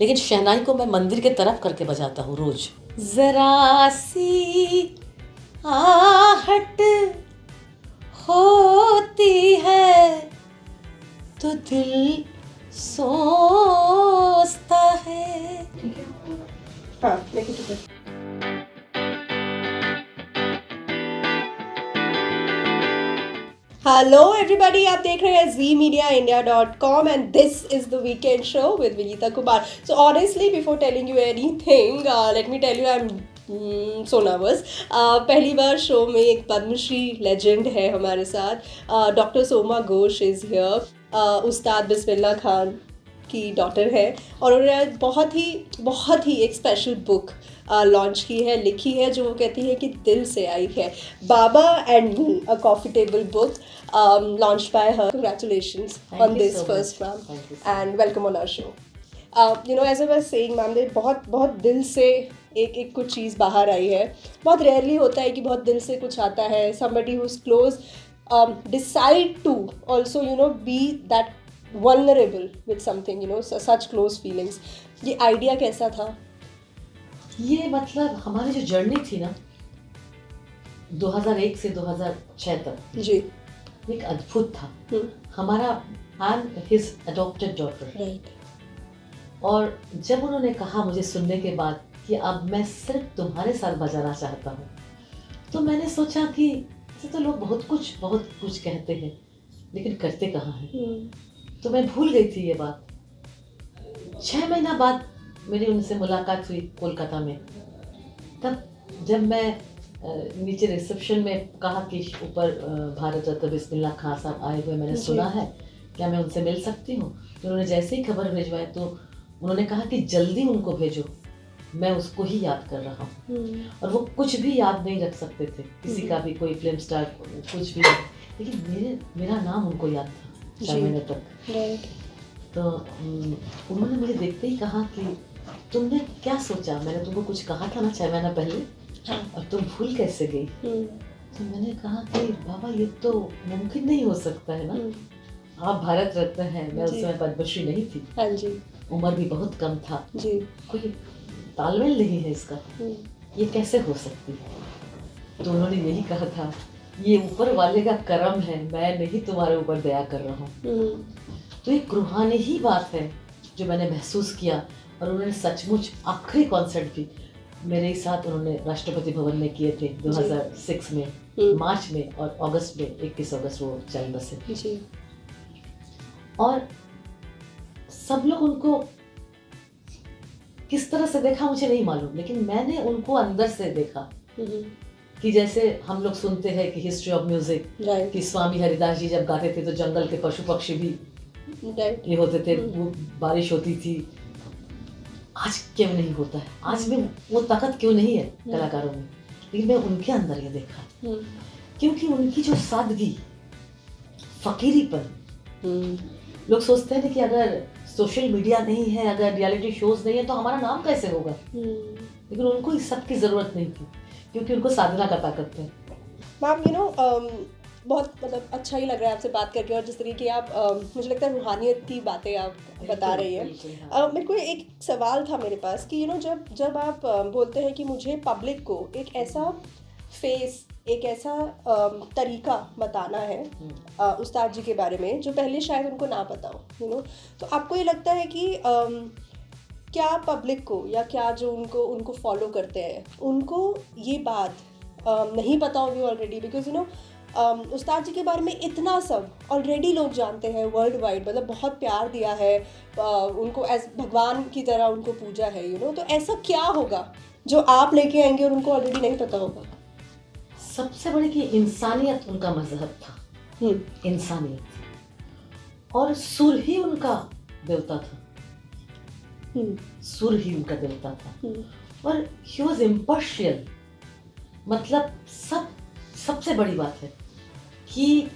लेकिन शहनाई को मैं मंदिर के तरफ करके बजाता हूँ रोज। जरा सी आहट होती है तो दिल सोचता है। ठीक है, हाँ लेकिन ठीक है। हेलो एवरीबडी, आप देख रहे हैं ZMediaIndia.com and this is the weekend show with Vinita Kumar. So honestly before telling you anything, let me tell you I am so nervous. पहली बार शो में एक पद्मश्री लेजेंड है हमारे साथ। Doctor Soma Ghosh is here. उस्ताद बिस्मिल्लाह खान की डॉटर है और उन्होंने बहुत ही एक स्पेशल बुक लॉन्च की है, लिखी है, जो वो कहती है कि दिल से आई है। Baba and me, a coffee table book launched by her. Congratulations on this first, ma'am, and welcome on our show. As I was saying, ma'am ने बहुत दिल से एक कुछ चीज़ बाहर आई है। बहुत रेयरली होता है कि बहुत दिल से कुछ आता है। somebody who's close decide to also be that vulnerable with something, such close feelings. ये आइडिया कैसा था? ये मतलब हमारी जो जर्नी थी ना 2001 से 2006 तक जी, एक अद्भुत था। हमारा I am his adopted daughter, right. और जब उन्होंने कहा मुझे सुनने के बाद कि अब मैं सिर्फ तुम्हारे साथ बजाना चाहता हूँ, तो मैंने सोचा कि ऐसे तो लोग बहुत कुछ कहते हैं लेकिन करते कहाँ हैं। तो मैं भूल गई थी ये बात। 6 महीना बाद मेरी उनसे मुलाकात हुई कोलकाता में। तब जब मैं नीचे रिसेप्शन में कहा कि ऊपर भारत रत्न बिस्मिल्लाह खान साहब आए हुए, मैंने सुना है, क्या मैं उनसे मिल सकती हूँ? तो उन्होंने जैसे ही खबर भिजवाई तो उन्होंने कहा कि जल्दी उनको भेजो, मैं उसको ही याद कर रहा हूँ। और वो कुछ भी याद नहीं रख सकते थे, किसी का भी, कोई फिल्म स्टार, कुछ भी, लेकिन मेरा नाम उनको याद था 4 महीने तक। तो उन्होंने मुझे देखते ही कहा कि तुमने क्या सोचा? मैंने तुमको कुछ कहा था ना 6 महीना पहले, और तुम भूल कैसे गई? तो मैंने कहा कि बाबा ये तो मुमकिन नहीं हो सकता है ना, आप भारत रत्न हैं, मैं उस समय पद्मश्री नहीं थी। हाँ जी। उम्र भी बहुत कम था जी। कोई तालमेल नहीं है इसका, ये कैसे हो सकती है? तो उन्होंने यही कहा था, ये ऊपर वाले का करम है, मैं नहीं तुम्हारे ऊपर दया कर रहा हूँ। तो एक रूहानी ही बात है जो मैंने महसूस किया। और उन्होंने सचमुच आखिरी कॉन्सर्ट भी मेरे साथ उन्होंने राष्ट्रपति भवन में किए थे 2006 में, मार्च में, और अगस्त में 21 अगस्त वो चल बसे जी। और सब लोग उनको किस तरह से देखा मुझे नहीं मालूम, लेकिन मैंने उनको अंदर से देखा कि जैसे हम लोग सुनते हैं कि हिस्ट्री ऑफ म्यूजिक कि स्वामी हरिदास जी जब गाते थे तो जंगल के पशु पक्षी भी ये होते थे, वो बारिश होती थी। आज क्यों नहीं होता है? आज में वो ताकत क्यों नहीं है कलाकारों में? लेकिन मैं उनके अंदर ये देखा, क्योंकि उनकी जो सादगी, फकीरीपन, लोग सोचते हैं कि अगर सोशल मीडिया नहीं है, अगर रियलिटी शोज नहीं है तो हमारा नाम कैसे होगा? लेकिन उनको इस सब की जरूरत नहीं थी, क्योंकि उनको साधना का ताकत है। मैम बहुत मतलब अच्छा ही लग रहा है आपसे बात करके, और जिस तरीके की आप मुझे लगता है रूहानियत की बातें आप बता रही हैं। मेरे को एक सवाल था मेरे पास कि जब आप बोलते हैं कि मुझे पब्लिक को एक ऐसा फेस, एक ऐसा तरीका बताना है उस्ताद जी के बारे में जो पहले शायद उनको ना पता हो, तो आपको ये लगता है कि क्या पब्लिक को, या क्या जो उनको फॉलो करते हैं, उनको ये बात नहीं पता होगी ऑलरेडी? बिकॉज उस्ताद जी के बारे में इतना सब ऑलरेडी लोग जानते हैं वर्ल्ड वाइड, मतलब बहुत प्यार दिया है उनको, एज भगवान की तरह उनको पूजा है, तो ऐसा क्या होगा जो आप लेके आएंगे और उनको ऑलरेडी नहीं पता होगा? सबसे बड़ी कि इंसानियत उनका मजहब था, इंसानियत, और सुर ही उनका देवता था, सुर ही उनका देवता था। और ही वॉज इम्पार्शियल, मतलब सबसे बड़ी बात है कि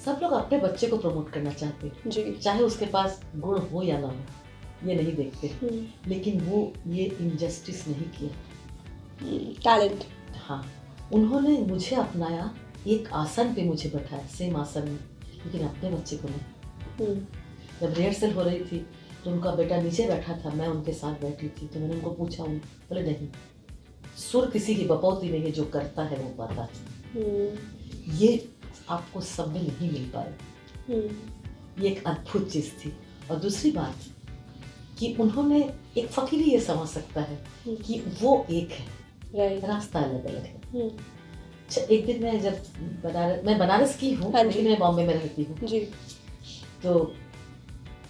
सब लोग अपने बच्चे को प्रमोट करना चाहते हैं, चाहे उसके पास गुण हो या ना हो, ये नहीं देखते, लेकिन वो ये इनजस्टिस नहीं किया। टैलेंट। हाँ, उन्होंने मुझे अपनाया, एक आसन पे मुझे बैठाया, सेम आसन में, लेकिन अपने बच्चे को नहीं। जब रिहर्सल हो रही थी तो उनका बेटा नीचे बैठा था, मैं उनके साथ बैठी थी, तो मैंने उनको पूछा, बोले नहीं, सुर किसी की बपौती नहीं है, जो करता है वो पाता है। ये आपको सब में नहीं मिल पाए। ये एक अद्भुत चीज़ थी। और दूसरी बात कि उन्होंने, एक फकीर ये समझ सकता है कि वो एक है, रास्ता अलग अलग है। एक दिन मैं बनारस की हूँ, लेकिन मैं बॉम्बे में रहती हूँ जी। तो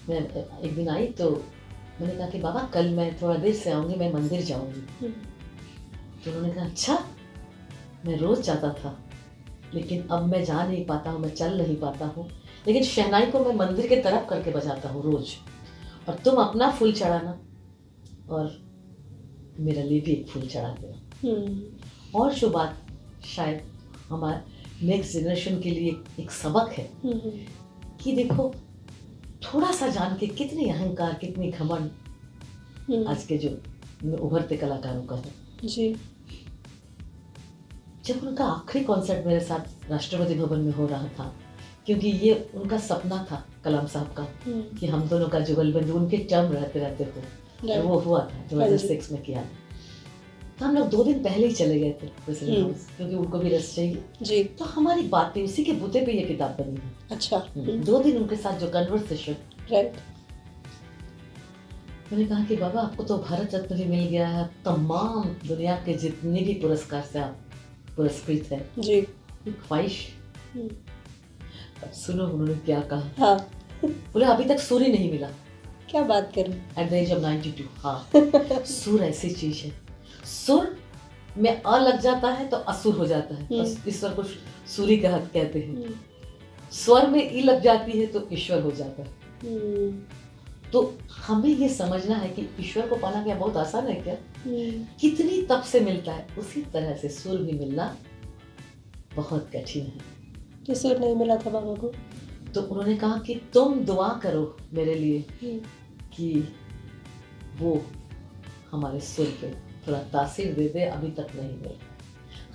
मैं एक दिन आई तो मैंने कहा कि बाबा कल मैं थोड़ा देर से आऊँगी, मैं मंदिर जाऊँगी। तो उन्होंने कहा अच्छा, मैं रोज़ जाता था लेकिन अब मैं जा नहीं पाता हूँ, मैं चल नहीं पाता हूँ, लेकिन शहनाई को मैं मंदिर के तरफ करके बजाता हूँ रोज़, और तुम अपना फूल चढ़ाना और मेरे लिए भी एक फूल चढ़ा देना। और जो बात शायद हमारे नेक्स्ट जनरेशन के लिए एक सबक है कि देखो, थोड़ा सा जान के कितनी अहंकार, कितनी घमंड आज के जो उभरते कलाकारों का है जी। जब उनका आखिरी कॉन्सर्ट मेरे साथ राष्ट्रपति भवन में हो रहा था, क्योंकि ये उनका सपना था कलाम साहब का कि हम दोनों का जुगलबंदी उनके टर्म रहते रहते हो, और वो हुआ था 2006 में किया। तो हम लोग 2 दिन पहले ही चले गए थे प्रेसिडेंट हाउस, क्योंकि उनको भी रेस्ट चाहिए जी। तो हमारी बातें उसी के बूते पे ये किताब बनी है। अच्छा। 2 दिन उनके साथ जो कन्वर्सेशन, राइट। मैंने कहा कि बाबा आपको तो भारत रत्न भी मिल गया है, तमाम दुनिया के जितने भी पुरस्कार से आप पुरस्कृत है जी। एक ख्वाहिश, सुनो उन्होंने क्या कहा। हाँ। बोले अभी तक सुर ही नहीं मिला। क्या बात कर रहे हैं? At the age of 92। हाँ। सुर ऐसी चीज है, सुर में अ लग जाता है तो असुर हो जाता है, बस ईश्वर को सूरी कहते हैं। स्वर में ई लग जाती है तो ईश्वर हो जाता है। तो हमें ये समझना है कि ईश्वर को पाना क्या बहुत आसान है क्या? कितनी तप से मिलता है, उसी तरह से सुर भी मिलना बहुत कठिन है। तो सुर नहीं मिला था बाबा को, तो उन्होंने कहा कि तुम दुआ करो मेरे लिए कि वो हमारे सुर पे थोड़ा तासीर दे दे, अभी तक नहीं मिला।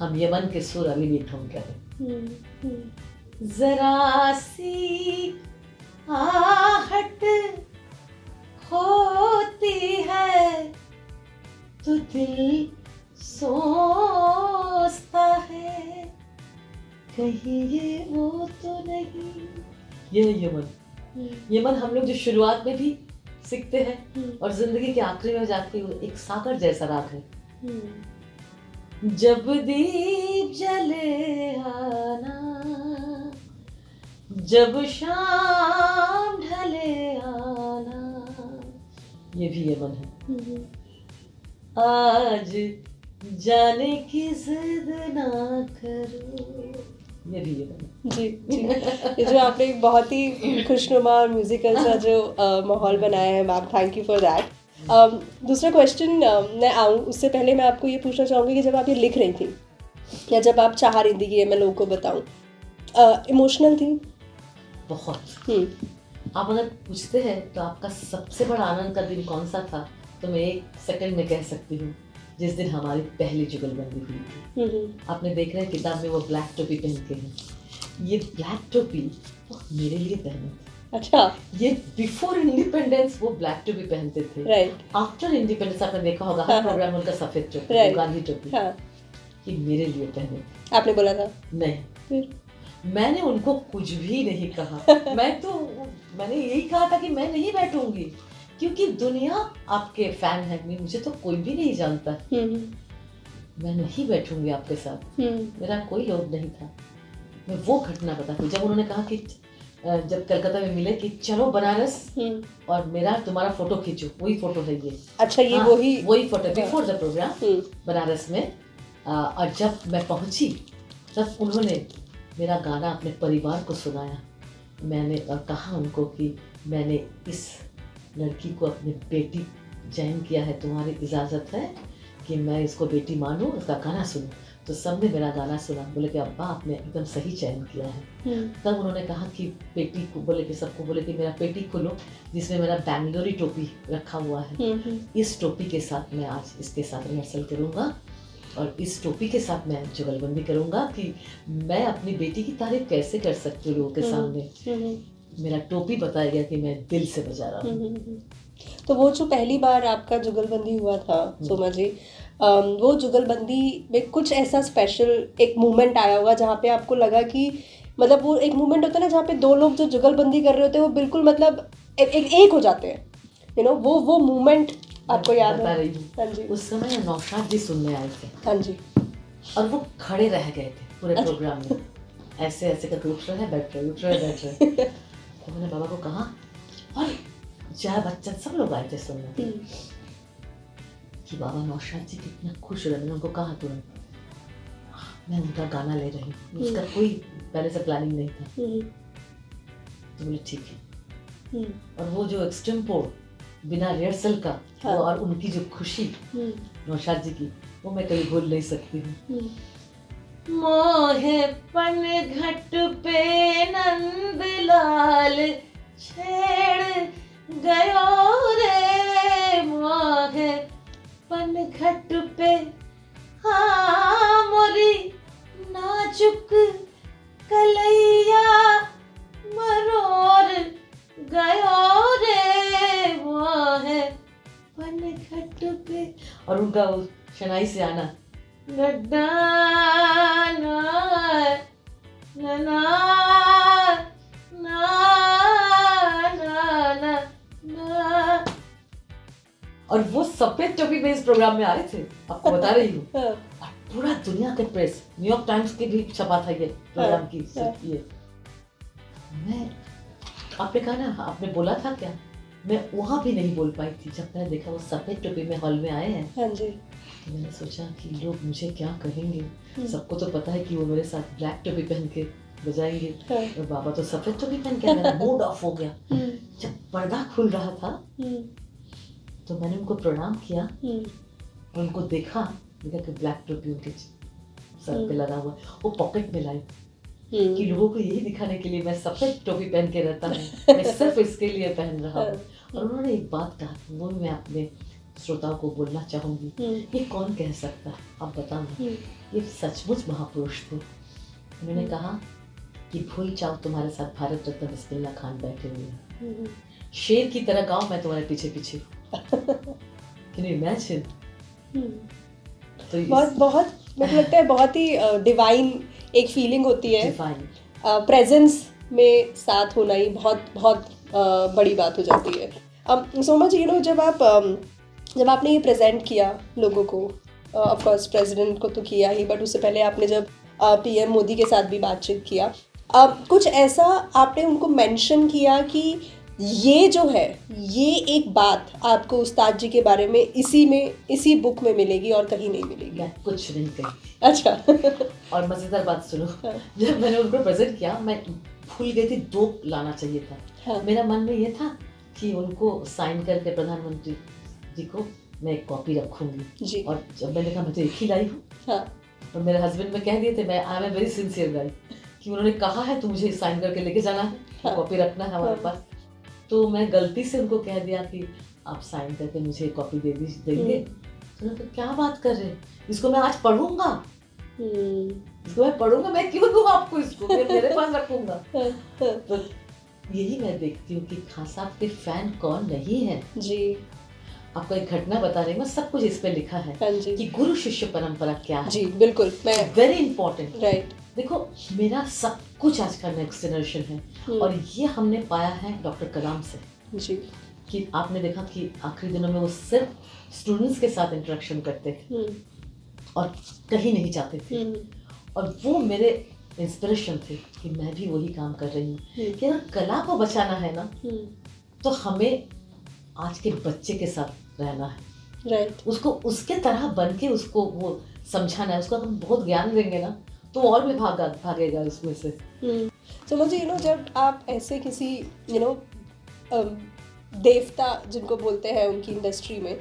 हम यमन के सुर अभी भी ढूंढ रहे हैं। जरा सी आहट होती है तो दिल सोचता है, कहीं ये वो तो नहीं। ये यमन। यमन हम लोग जो शुरुआत में भी सीखते हैं और जिंदगी के आखिरी में जाके एक सागर जैसा राग है। जब दीप जले आना, जब शाम ढले आना, ये भी यमन है। आज जाने की जिद ना करो, ये भी यमन जी जी। ये जो आपने एक बहुत ही खुशनुमा और म्यूजिकल सा जो माहौल बनाया है ma'am, thank you for that. दूसरा क्वेश्चन मैं आऊँ उससे पहले मैं आपको ये पूछना चाहूँगी कि जब आप ये लिख रही थी या जब आप चाह रही थी कि मैं लोगों को बताऊँ, इमोशनल थी? बहुत। आप अगर पूछते हैं तो आपका सबसे बड़ा आनंद का दिन कौन सा था, तो मैं 1 सेकंड में कह सकती हूँ, जिस दिन हमारी पहली जुगलबंदी हुई थी। आपने देख रहे हैं किताब में वो ब्लैक टोपी पहन के हैं। ये ब्लैक टोपी वो मेरे लिए पहने थे। अच्छा। ये बिफोर इंडिपेंडेंस वो ब्लैक टोपी पहनते थे। राइट। आफ्टर इंडिपेंडेंस आपने देखा होगा हर प्रोग्राम उनका सफेद टोपी, गांधी टोपी। हाँ। ये मेरे लिए पहने थे। आपने बोला था? नहीं। फिर मैंने उनको कुछ भी नहीं कहा। मैंने यही कहा था कि मैं नहीं बैठूंगी, क्योंकि दुनिया आपके फैन है, मुझे तो कोई भी नहीं जानता। मैं नहीं बैठूंगी आपके साथ, मेरा कोई लोग नहीं था। मैं वो घटना बताती। जब उन्होंने कहा कि जब कलकत्ता में मिले कि चलो बनारस और मेरा तुम्हारा फोटो खींचो, वही फोटो है ये। अच्छा, ये हाँ, वही photo before the program Banaras में। और जब मैं पहुंची तब उन्होंने मेरा गाना अपने परिवार को सुनाया। मैंने कहा उनको कि मैंने इस लड़की को अपनी बेटी चयन किया है, तुम्हारी इजाज़त है कि मैं इसको बेटी मानूं, उसका गाना सुनूं। तो सबने मेरा गाना सुना, बोले कि अब्बा आपने एकदम सही चयन किया है। तब उन्होंने कहा कि पेटी को बोले कि सबको बोले कि मेरा पेटी खोलो, जिसमें मेरा बैंगलोरी टोपी रखा हुआ है। इस टोपी के साथ मैं आज इसके साथ रिहर्सल करूँगा और इस टोपी के साथ मैं जुगलबंदी करूँगा कि मैं अपनी बेटी की तारीफ कैसे कर सकती हूँ लोगों के सामने। मेरा टोपी बताया गया कि मैं दिल से बजा रहा हूँ। तो वो जो पहली बार आपका जुगलबंदी हुआ था सोमा जी, वो जुगलबंदी में कुछ ऐसा स्पेशल एक मोमेंट आया होगा जहाँ पे आपको लगा कि मतलब वो एक मोमेंट होता है ना जहाँ पे दो लोग जो जुगलबंदी कर रहे होते हैं वो बिल्कुल मतलब एक हो जाते हैं, यू नो, वो मोमेंट आपको याद बता है? रही हूँ। हाँ जी, उस समय नौशाद जी सुनने आए थे हाँ जी, और वो खड़े रह गए थे पूरे अच्छा। प्रोग्राम में, ऐसे ऐसे करके उठ रहे हैं बैठ रहे, उठ रहे बैठ रहे। तो मैंने बाबा को कहा, और जया बच्चन सब लोग आए थे सुनने, कि बाबा नौशाद जी कितना खुश हो रहे। मैंने उनको कहा तुरंत, मैं उनका गाना ले रही हूँ, उसका कोई पहले से प्लानिंग नहीं था। तो बोले ठीक है। और वो जो एक्सटेम्पो बिना रिहर्सल का, हाँ। वो और उनकी जो खुशी नौशाद जी की, वो मैं कभी भूल नहीं सकती हूँ। मोहे पन घट पे नंदलाल छेड़ गयो रे, मोहे पन घट पे हाँ मोरी नाजुक कलैया मरोर गयो रे, मोहे पन घट पे। और उनका वो शनाई से आना, गड्डा ना ना ना ना ना ना ना। और वो सफेद टोपी में इस प्रोग्राम में आए थे, आपको बता रही हूँ। और पूरा दुनिया के प्रेस, न्यूयॉर्क टाइम्स के भी छपा था ये प्रोग्राम की ये। मैं, आपने कहा ना, आपने बोला था क्या, मैं वहाँ भी नहीं बोल पाई थी जब मैंने देखा वो सफेद टोपी में हॉल में आए हैं। हाँ जी। तो मैंने सोचा कि लोग मुझे क्या कहेंगे। सबको तो पता है कि वो मेरे साथ ब्लैक टोपी पहन के बजाएंगे, और बाबा तो सफेद टोपी पहन के, मेरा मूड ऑफ हो गया। जब पर्दा खुल रहा था तो मैंने उनको प्रणाम किया और उनको देखा कि ब्लैक टोपी उनके सर पे लगा हुआ, वो पॉकेट में लाई कि लोगों को यही दिखाने के लिए मैं सफेद टोपी पहन के रहता हूँ, मैं सिर्फ इसके लिए पहन रहा हूँ। और उन्होंने एक बात कहा, वो मैं अपने श्रोताओं को बोलना चाहूंगी, ये कौन कह सकता है, आप बताओ। ये सचमुच महापुरुष थे। उन्होंने कहा कि भूल जाओ तुम्हारे साथ भारत रत्न बिस्मिल्लाह खान बैठे हुए हैं, शेर की तरह गाओ, मैं तुम्हारे पीछे पीछे। Can you imagine? तो बहुत मुझे लगता है बहुत ही डिवाइन एक फीलिंग होती है। डिवाइन प्रेजेंस में साथ होना ही बहुत बड़ी बात हो जाती है। सो मच, यू नो, जब आपने ये प्रेजेंट किया लोगों को, ऑफ कोर्स प्रेसिडेंट को तो किया ही, बट उससे पहले आपने जब पीएम मोदी के साथ भी बातचीत किया, कुछ ऐसा आपने उनको मेंशन किया कि ये जो है, ये एक बात आपको उस्ताद जी के बारे में इसी बुक में मिलेगी और कहीं नहीं मिलेगी? मैं कुछ नहीं कही। अच्छा। और मजेदार बात सुनो, जब मैंने उनको प्रेजेंट किया, मैं भूल गई थी, 2 लाना चाहिए था। हाँ। मेरा मन में ये था कि उनको साइन करके प्रधानमंत्री जी को मैं एक कॉपी रखूंगी जी। और जब मैंने कहा मैं तो एक ही लाई हूँ, हाँ। और मेरे हस्बैंड में कह दिए थे, मैं आई एम वेरी सिंसियर गाई, कि उन्होंने कहा है तो मुझे साइन करके लेके जाना है, हाँ। कॉपी रखना है हमारे पास। तो मैं गलती से उनको कह दिया कि आप साइन करके मुझे कॉपी देंगे। तो क्या बात कर रहे हैं, इसको मैं आज पढ़ूंगा, इसको मैं पढ़ूंगा, मैं क्यों दूं आपको, इसको मैं मेरे पास रखूंगा। तो यही मैं देखती हूँ कि खान साहब के फैन कौन नहीं है जी। आपको एक घटना बता रही हूँ, सब कुछ इस पे लिखा है कि गुरु शिष्य परंपरा क्या है जी। बिल्कुल, मैं वेरी इंपॉर्टेंट, राइट। देखो, मेरा सब कुछ आज का नेक्स्ट जनरेशन है, और ये हमने पाया है डॉक्टर कलाम से जी। कि आपने देखा कि आखिरी दिनों में वो सिर्फ स्टूडेंट्स के साथ इंटरेक्शन करते थे और कहीं नहीं जाते थे, और वो मेरे इंस्पिरेशन थे कि मैं भी वही काम कर रही हूँ कि अगर कला को बचाना है ना, तो हमें आज के बच्चे के साथ रहना है, राइट। उसको उसके तरह बन के उसको वो समझाना है, उसको हम बहुत ज्ञान देंगे ना तो और भी भागेगा इसमें से। तो मुझे जब आप ऐसे किसी देवता जिनको बोलते हैं उनकी इंडस्ट्री में,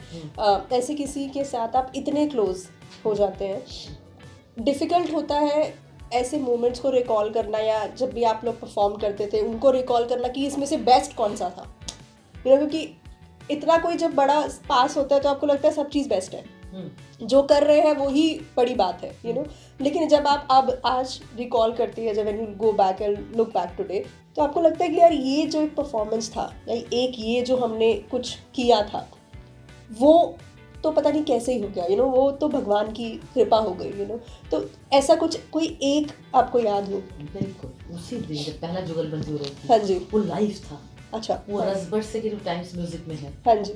ऐसे किसी के साथ आप इतने क्लोज हो जाते हैं, डिफ़िकल्ट होता है ऐसे मोमेंट्स को रिकॉल करना, या जब भी आप लोग परफॉर्म करते थे उनको रिकॉल करना कि इसमें से बेस्ट कौन सा था, क्योंकि इतना कोई जब बड़ा पास होता है तो आपको लगता है सब चीज़ बेस्ट है, जो कर रहे हैं वो ही बड़ी बात है, लेकिन जब आप अब आज रिकॉल करती है, जब when you go back and look back today, तो आपको लगता है कि यार ये जो एक परफॉर्मेंस था, एक ये जो हमने कुछ किया था, वो तो पता नहीं कैसे ही हो गया, वो तो भगवान की कृपा हो गई, तो ऐसा कुछ कोई एक आपको याद हो? बिल्कुल उसी दिन जब पहला जुगलबंदी हो रही थी, हाँ जी, वो लाइव था। अच्छा, वो हाँ, रसबट से कि टाइम्स म्यूजिक में है, हाँ जी,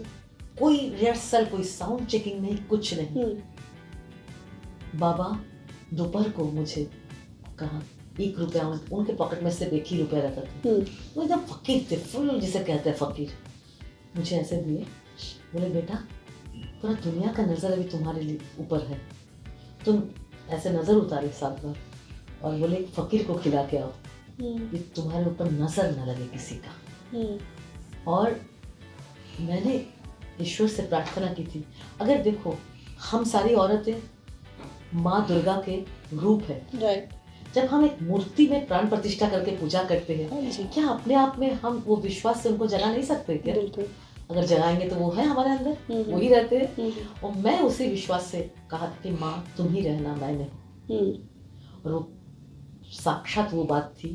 कोई रिहर्सल, कोई साउंड चेकिंग नहीं, कुछ नहीं। बाबा दोपहर को मुझे कहा 1 रुपया, उनके पॉकेट में सिर्फ 1 ही रुपया रहता था। वो एकदम फकीर थे, फुल जिसे कहते हैं फकीर। मुझे ऐसे दिए, बोले बेटा पूरा दुनिया का नजर अभी तुम्हारे लिए ऊपर है, तुम ऐसे नजर उतारे साथ बार और बोले एक फकीर को खिला के आओ, ये तुम्हारे ऊपर नजर न लगे किसी का। और मैंने ईश्वर से प्रार्थना की थी, अगर देखो हम सारी औरतें माँ दुर्गा के रूप है, राइट, जब हम एक मूर्ति में प्राण प्रतिष्ठा करके पूजा करते हैं, क्या अपने आप में हम वो विश्वास से उनको जगा नहीं सकते क्या? बिल्कुल, अगर जगाएंगे तो वो है हमारे अंदर, वही रहते हैं। और मैं उसी विश्वास से कहा था कि माँ तुम ही रहना, मैं नहीं। और वो साक्षात वो बात थी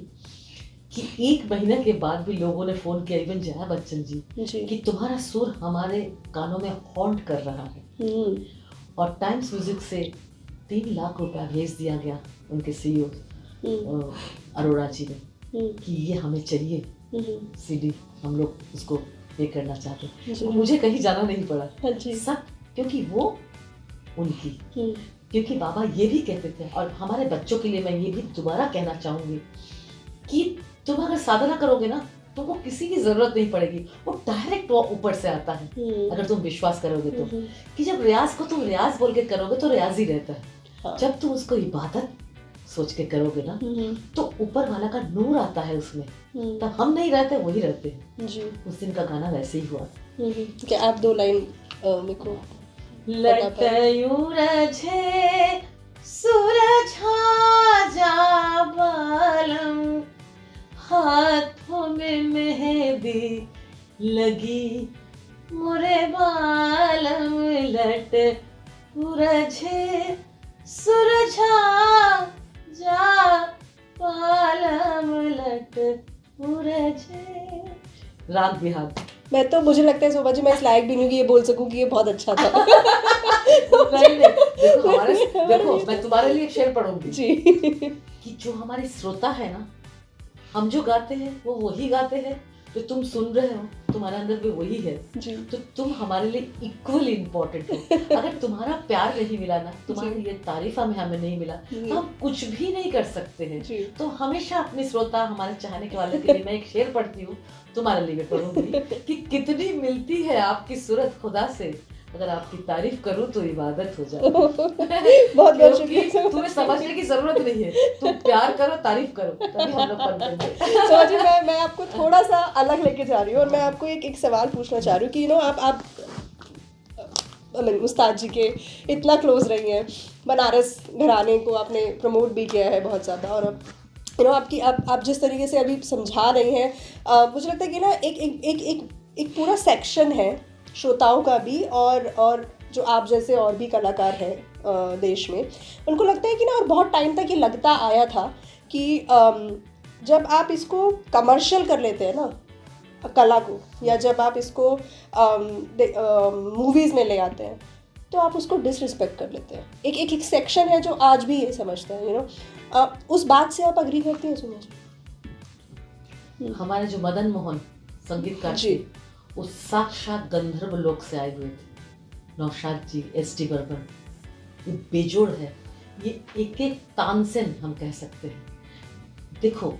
कि 1 महीने के बाद भी लोगों ने फोन किया, इवन जया बच्चन जी, कि तुम्हारा सुर हमारे कानों में हॉन्ट कर रहा है। और टाइम्स म्यूजिक से 3 लाख रुपया भेज दिया गया उनके सीईओ अरोड़ा जी ने कि ये हमें चाहिए सीडी, हम लोग उसको पे करना चाहते हैं। मुझे कहीं जाना नहीं पड़ा, सब क्योंकि वो उनकी, क्योंकि बाबा ये भी कहते थे, और हमारे बच्चों के लिए मैं ये भी दोबारा कहना चाहूंगी कि तुम अगर साधना करोगे ना, तुमको किसी की जरूरत नहीं पड़ेगी, वो डायरेक्ट वो ऊपर से आता है अगर तुम विश्वास करोगे तो। कि जब रियाज को तुम रियाज बोल के करोगे तो रियाज ही रहता है। जब तुम उसको इबादत सोच के करोगे ना, तो ऊपर वाला का नूर आता है उसमें, तब हम नहीं रहते, वही रहते हैं जी। उस दिन का गाना वैसे ही हुआ। क्या आप 2 लाइन मेरे को रझे सूरज जा बालम, हाथों में मेहंदी लगी मुरे बालम, लट रझे सूरज जा बालम, लट रझे। राग बिहार। मैं तो, मुझे लगता है शोभा जी मैं इस लायक भी नहीं कि ये बोल सकूं कि ये बहुत अच्छा था। नहीं, देखो मैं तुम्हारे लिए एक शेर पढ़ूंगी जी कि जो हमारे श्रोता है ना, हम जो गाते हैं वो वही गाते हैं, जो तुम सुन रहे हो तुम्हारे अंदर भी वही है जी। तो तुम हमारे लिए इक्वली इम्पोर्टेंट हो। अगर तुम्हारा प्यार नहीं मिला ना, तुम्हारी ये तारीफ हमें नहीं मिला, तो हम कुछ भी नहीं कर सकते हैं। तो हमेशा अपने श्रोता, हमारे चाहने के वाले के लिए मैं एक शेर पढ़ती हूँ, तुम्हारे लिए पढ़ूंगी कि कितनी मिलती है आपकी सूरत खुदा से, अगर आपकी तारीफ करूं तो इबादत हो जाए। बहुत बहुत शुक्रिया। तुम्हें समझने की जरूरत नहीं है, तुम प्यार करो, तारीफ करो, तभी हम लोग पढ़ पाएंगे। तो जी मैं आपको थोड़ा सा अलग लेके जा रही हूँ, और मैं आपको एक सवाल पूछना चाह रही हूँ कि आप उस्ताद जी के इतना क्लोज रही हैं, बनारस घराने को आपने प्रमोट भी किया है बहुत ज़्यादा, और अब आपकी आप जिस तरीके से अभी समझा रही हैं, मुझे लगता है कि ना एक पूरा सेक्शन है श्रोताओं का भी, और जो आप जैसे और भी कलाकार हैं देश में, उनको लगता है कि ना, और बहुत टाइम तक ये लगता आया था कि जब आप इसको कमर्शियल कर लेते हैं ना कला को, या जब आप इसको मूवीज़ में ले आते हैं, तो आप उसको डिसरिस्पेक्ट कर लेते हैं। एक सेक्शन है जो आज भी ये समझता है, उस बात से आप अग्री करती हैं सुनो जी? हमारे जो मदन मोहन संगीतकार थे, वो साक्षात गंधर्व लोक से आए हुए थे। नौशाद जी, एस.डी. बर्मन, ये बेजोड़ है, ये एक एक तानसेन हम कह सकते हैं। देखो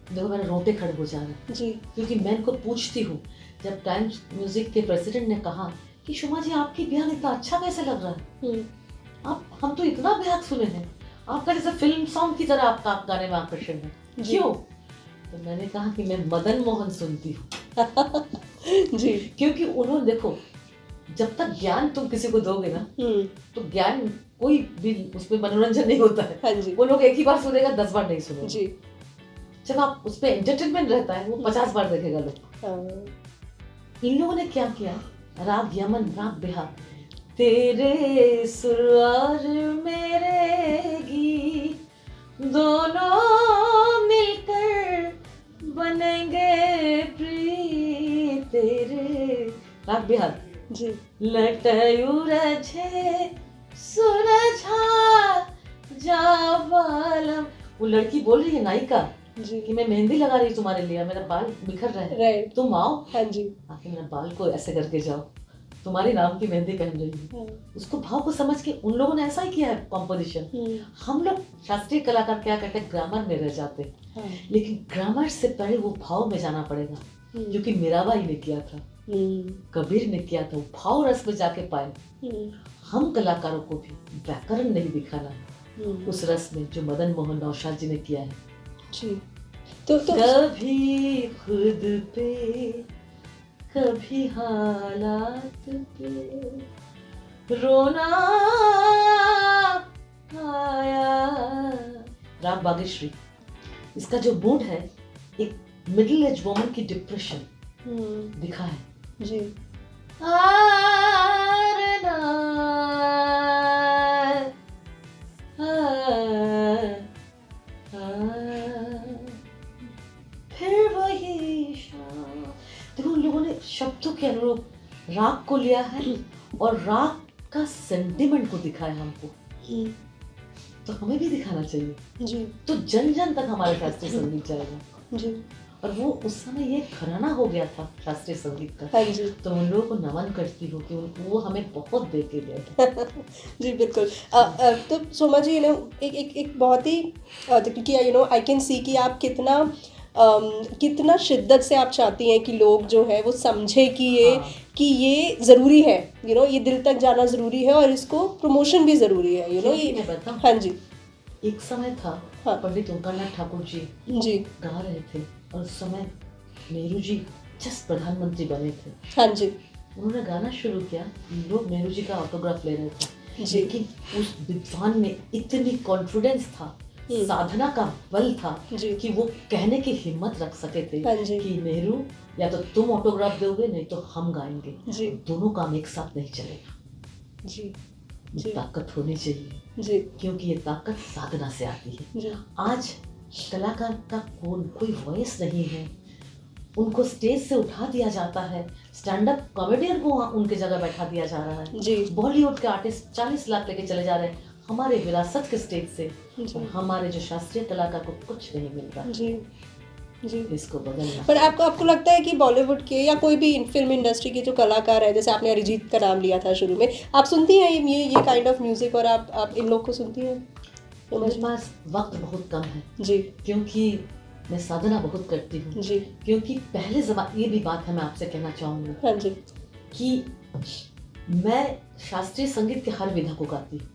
मेरे रोटे खड़े हो जा रहे हैं जी, क्योंकि मैं इनको पूछती हूँ, जब टाइम्स म्यूजिक के प्रेसिडेंट ने कहा कि शुमा जी आपकी ब्याह इतना अच्छा कैसे लग रहा है, हम तो इतना ब्याह सुने हैं, आपका जैसे फिल्म सॉन्ग की तरह आपका गाने में आकर्षण है, क्यों? तो मैंने कहा कि मैं मदन मोहन सुनती हूँ जी, क्योंकि उन्होंने, देखो जब तक ज्ञान तुम किसी को दोगे ना, तो ज्ञान कोई भी उसमें मनोरंजन नहीं होता है। हाँ जी। वो लोग एक ही बार सुनेगा, 10 बार नहीं सुनेगा जी। जब आप उस पे एंटरटेनमेंट रहता है, वो 50 बार देखेगा लोग। इन लोगों ने क्या किया, राग यमन, राग बिहार, तेरे सुर और मेरे गीत दोनों मिलकर बन मानेंगे प्रीत तेरे। राग बिहार। जी लटयू रझे सुलझा जावालम। वो लड़की बोल रही है नायिका जी कि मैं मेहंदी लगा रही हूँ तुम्हारे लिए, मेरा बाल बिखर रहा है, राइट तुम आओ हाँ जी आके मेरा बाल को ऐसे करके जाओ, तुम्हारे नाम की मेहंदी पहन रही हूँ। उसको भाव को समझ के उन लोगों ने ऐसा ही किया है कॉम्पोजिशन। हम लोग शास्त्रीय कलाकार क्या करते हैं, ग्रामर में रह जाते हैं, हाँ लेकिन ग्रामर से पहले वो भाव में जाना पड़ेगा, जो कि मीराबाई ने किया था, कबीर ने किया था। वो भाव रस में जाके पाए। हम कलाकारों को भी व्याकरण नहीं दिखाना है उस रस में जो मदन मोहन नौशाद जी ने किया है। जी तो कभी खुद पे कभी हालात पे रोना आया। राग बागेश्वरी। इसका जो मूड है एक मिडिल एज वुमन की डिप्रेशन दिखा है। जी फिर वही शाम। देखो उन लोगों ने शब्दों के अनुरूप राग को लिया है और राग का सेंटिमेंट को दिखाया हमको, तो हमें भी दिखाना चाहिए। जी तो जन जन तक हमारे शास्त्रीय संगीत जाएगा। जी और वो उस समय ये घराना हो गया था शास्त्रीय संगीत का। हाँ जी तो उन लोगों को नमन करती हूँ कि वो हमें बहुत दे के गए। जी बिल्कुल। तो सोमा जी एक बहुत ही क्योंकि आई कैन सी कि आप कितना शिद्दत से आप चाहती हैं कि लोग जो है वो समझे हाँ। कि ये ज़रूरी है, ये दिल तक जाना ज़रूरी है और इसको प्रमोशन भी ज़रूरी है, क्योंकि मैं बताऊं, हाँ जी एक समय था हाँ पंडित ओंकारनाथ ठाकुर जी गा रहे थे और उस समय नेहरू जी जस्ट प्रधानमंत्री बने थे। हाँ जी उन्होंने गाना शुरू किया, लोग नेहरू जी का ऑटोग्राफ ले रहे थे, जी लेकिन उस विद्वान में इतनी कॉन्फिडेंस था, साधना का बल था जी कि वो कहने की हिम्मत रख सके थे हाँ जी कि नेहरू या तो तुम ऑटोग्राफ दोगे नहीं तो हम गाएंगे, जी दोनों काम एक साथ नहीं चलेगा। जी ये जी ताकत होनी चाहिए, जी क्योंकि ये ताकत साधना से आती है। जी आज कलाकार का कोई वॉइस नहीं है, उनको स्टेज से उठा दिया जाता है, स्टैंड अप कॉमेडियन को उनके जगह बैठा दिया जा रहा है। जी बॉलीवुड के आर्टिस्ट 40 लाख लेके चले जा रहे हैं हमारे विरासत के स्टेज से, जी और हमारे जो शास्त्रीय कलाकार को कुछ नहीं मिल रहा। जी जी इसको बदलना। पर आपको लगता है कि बॉलीवुड के या कोई भी फिल्म इंडस्ट्री के जो कलाकार है, जैसे आपने अरिजीत का नाम लिया था शुरू में, आप सुनती हैं ये काइंड ऑफ म्यूजिक और आप इन लोग को सुनती हैं? मेरे पास वक्त बहुत कम है जी क्योंकि मैं साधना बहुत करती हूँ। जी क्योंकि पहले ये भी बात है, मैं आपसे कहना चाहूँगी हाँ जी कि मैं शास्त्रीय संगीत के हर विधा को गाती हूँ।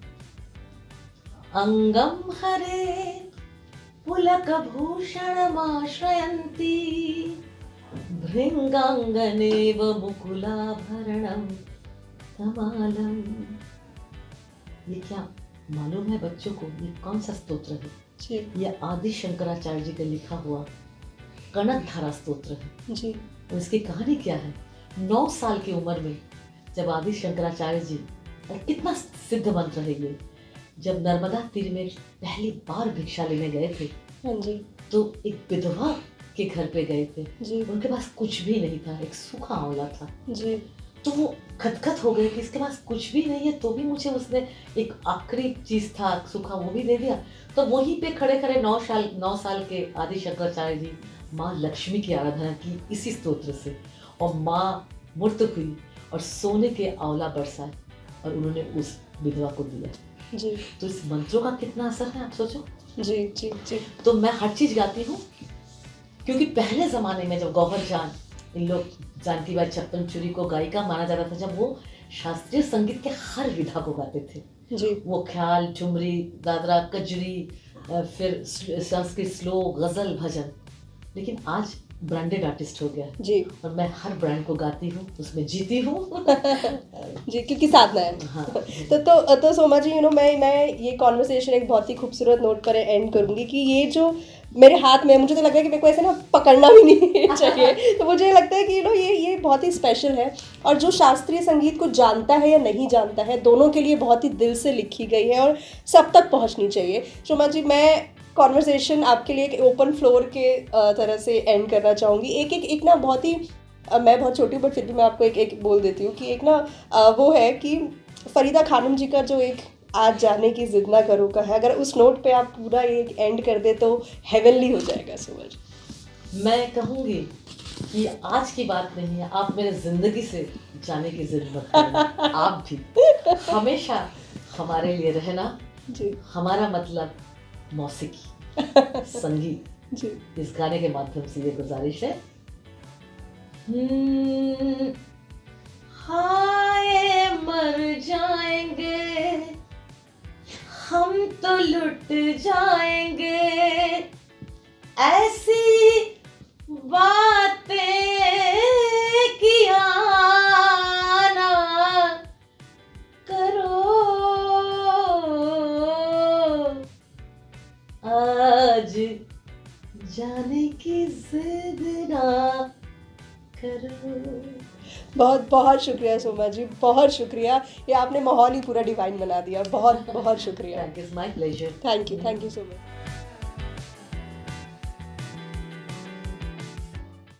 अंगम हरे पुलकभूषणमाश्रयन्ती भृङ्गाङ्गनेव मुकुलाभरणं कमालम। ये क्या मालूम है बच्चों को, ये कौन सा स्तोत्र है? जी ये आदि शंकराचार्य जी का लिखा हुआ कनक धारा स्तोत्र है। जी और इसकी कहानी क्या है, 9 साल की उम्र में जब आदि शंकराचार्य जी, और कितना सिद्ध मंत्र है ये, जब नर्मदा तीर में पहली बार भिक्षा लेने गए थे, हाँ जी तो एक विधवा के घर पे गए थे। जी उनके पास कुछ भी नहीं था, एक सूखा आंवला था। जी तो वो खतखत हो गए कि इसके पास कुछ भी नहीं है, तो भी मुझे उसने एक आखिरी चीज था सूखा, वो भी दे दिया। तो वहीं पे खड़े खड़े 9 साल के आदि शंकराचार्य जी माँ लक्ष्मी की आराधना की इसी स्तोत्र से, और माँ मूर्त हुई और सोने के आंवला बरसाए और उन्होंने उस विधवा को दिया। जी तो इस मंत्रों का कितना असर है, आप सोचो। जी जी जी तो मैं हर चीज गाती हूँ, क्योंकि पहले जमाने में जब गौहर जान, इन लोग जानकी बाई छप्पन चूड़ी को गायिका माना जाता था, जब वो शास्त्रीय संगीत के हर विधा को गाते थे। जी वो ख्याल, ठुमरी, दादरा, कजरी, फिर संस्कृत श्लोक, गजल, भजन। लेकिन आज ब्रांडेड आर्टिस्ट हो गया है जी और मैं हर ब्रांड को गाती हूँ, उसमें जीती हूँ। जी क्योंकि साधना है। हाँ। तो सोमा जी मैं ये कॉन्वर्सेशन एक बहुत ही खूबसूरत नोट पर एंड करूँगी कि ये जो मेरे हाथ में, मुझे तो लग रहा है कि मेरे को ऐसे ना पकड़ना भी नहीं चाहिए। तो मुझे लगता है कि ये बहुत ही स्पेशल है, और जो शास्त्रीय संगीत को जानता है या नहीं जानता है, दोनों के लिए बहुत ही दिल से लिखी गई है और सब तक पहुंचनी चाहिए। सोमा जी, मैं कॉन्वर्सेशन आपके लिए एक ओपन फ्लोर के तरह से एंड करना चाहूँगी। एक ना बहुत ही मैं बहुत छोटी हूँ बट फिर भी मैं आपको एक बोल देती हूँ कि एक ना वो है कि फरीदा खानम जी का जो एक आज जाने की जिद ना करो का है, अगर उस नोट पे आप पूरा एक एंड कर दे तो हेवनली हो जाएगा सूरज। मैं कहूँगी कि आज की बात नहीं है, आप मेरे ज़िंदगी से जाने की जिद मत करना। आप भी हमेशा हमारे लिए रहना। जी हमारा मतलब मौसीकी, संगीत। जी इस गाने के माध्यम से ये गुजारिश है। हाय मर जाएंगे हम तो लुट जाएंगे, ऐसी बातें किया ना करो, आज जाने की जिद ना करो। बहुत बहुत शुक्रिया सोमा जी, बहुत शुक्रिया। ये आपने माहौल ही पूरा डिवाइन बना दिया। बहुत बहुत शुक्रिया। Thank you, it's my pleasure. Thank you so much.